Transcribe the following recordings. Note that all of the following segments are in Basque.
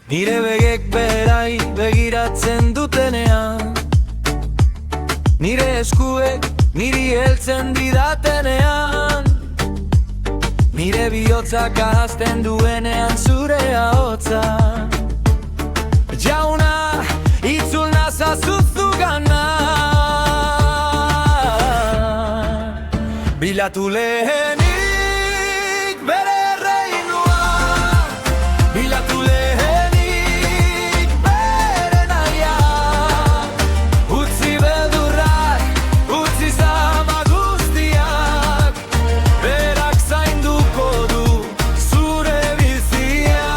Nire begek berai begiratzen dutenean, nire eskuek niri heltzen didatenean, nire bihotzak ahazten duenean zure ahotsa. Jauna, itzul nazazu gana, bilatu lehenik bere erreinua, bilatu lehenik bere nahia, utzi beldurrak, utzi zama guztiak, berak zainduko du zure bizia.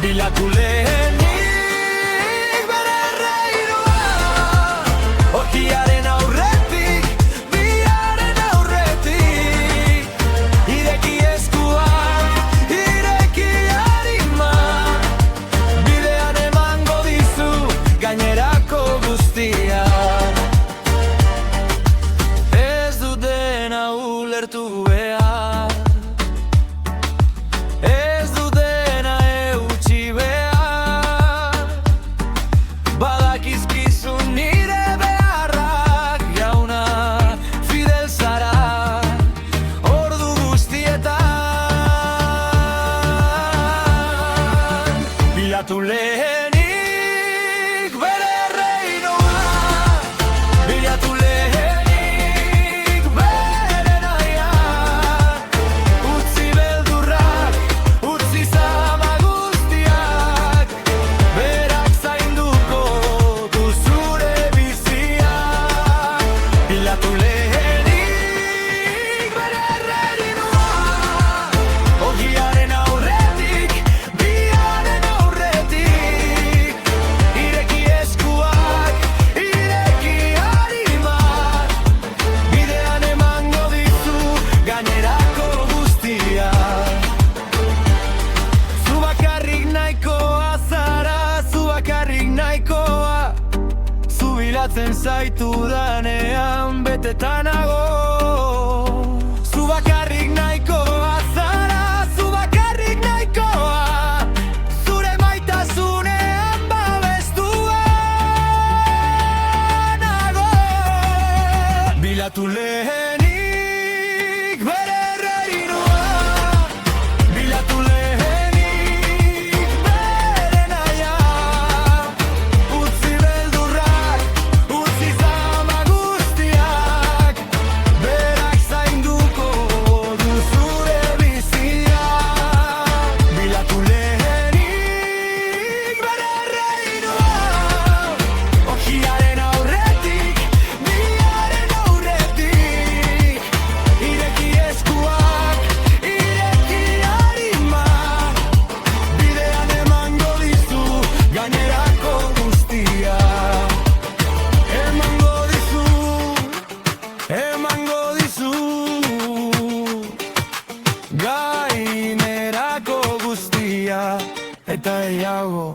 Bilatu lehenik bere erreinua, okiaren aurretik, biaren aurretik, ireki eskuak, ireki arima, bidean emango dizu gainerako guztia. Ez dut dena ulertu behar, ez dut dena eutsi behar, badakizkizu nire beharrak, jauna, fidel zara ordu guztietan. Bilatu lehenik bere erreinua, bilatu lehenik bere nahia, utzi beldurrak, utzi zama guztiak, berak zainduko du zure bizia. Bilatu lehenik bere erreinua, ogiaren aurretik, biaren aurretik, ireki eskuak, ireki arimak, bidean emango dizu gainerako guztia. Zu bakarrik nahikoa zara, zu bakarrik nahikoa, zu bilatzen zaitu danean betetanago. Zu bakarrik nahikoa zara, zu bakarrik nahikoa, zure maitasunean babestuanago. Bilatu lehenik bere erreinua, bilatu lehenik bere nahia, utzi beldurrak, utzi zama guztiak, berak zainduko du zure bizia. Bilatu lehenik bere erreinua, ogiaren aurretik, biaren aurretik, ireki eskuak, ireki arimak, bidean emango dizu gainerako guztia. Emango dizu gainerako guztia, eta gehiago.